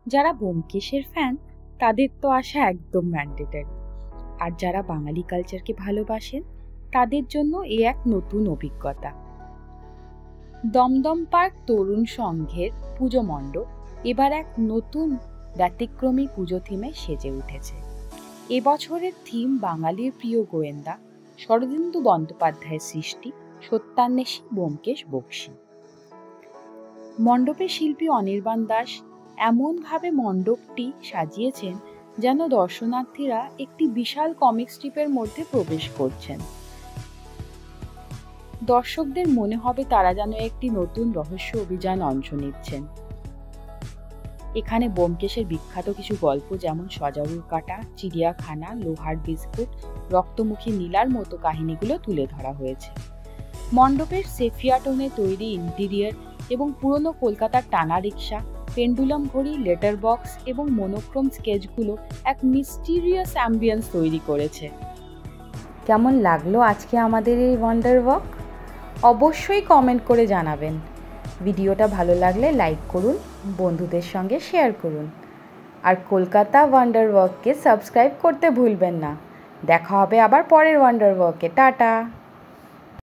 যারা ব্যোমকেশের ফ্যান তাদের তো আসা একদম ম্যান্ডেটরি, আর যারা বাঙালি কালচারকে ভালোবাসেন তাদের জন্য এ এক নতুন অভিজ্ঞতা। দমদম পার্ক তরুণ সংঘের পুজো মণ্ডপ এবার এক নতুন ব্যতিক্রমী পুজো থিমে সেজে উঠেছে। এবছরের থিম বাঙালির প্রিয় গোয়েন্দা শরদিন্দু বন্দ্যোপাধ্যায়ের সৃষ্টি সত্যান্বেষী ব্যোমকেশ বক্সী। মণ্ডপের শিল্পী অনির্বাণ দাস এমনভাবে মণ্ডপটি সাজিয়েছেন যেন দর্শনার্থীরা একটি বিশাল কমিক স্ট্রিপের মধ্যে প্রবেশ করছেন। দর্শকদের মনে হবে তারা যেন একটি নতুন রহস্য অভিযান অংশ নিচ্ছেন। এখানে ব্যোমকেশের বিখ্যাত কিছু গল্প যেমন সজারুর কাঁটা, চিড়িয়াখানা, লোহার বিস্কুট, রক্তমুখী নীলার মতো কাহিনীগুলো তুলে ধরা হয়েছে। মণ্ডপের সেফিয়া টোনে তৈরি ইন্টেরিয়র এবং পুরনো কলকাতার টানা রিক্সা, পেন্ডুলাম ঘড়ি, লেটার বক্স এবং মোনোক্রোম স্কেচগুলো এক মিস্টিরিয়াস অ্যাম্বিয়েন্স তৈরি করেছে। কেমন লাগলো আজকে আমাদের এই ওয়ান্ডার ওয়াক? অবশ্যই কমেন্ট করে জানাবেন। ভিডিওটা ভালো লাগলে লাইক করুন, বন্ধুদের সঙ্গে শেয়ার করুন, আর কলকাতা ওয়ান্ডার ওয়াককে সাবস্ক্রাইব করতে ভুলবেন না। দেখা হবে আবার পরের ওয়ান্ডার ওয়াকে। টাটা।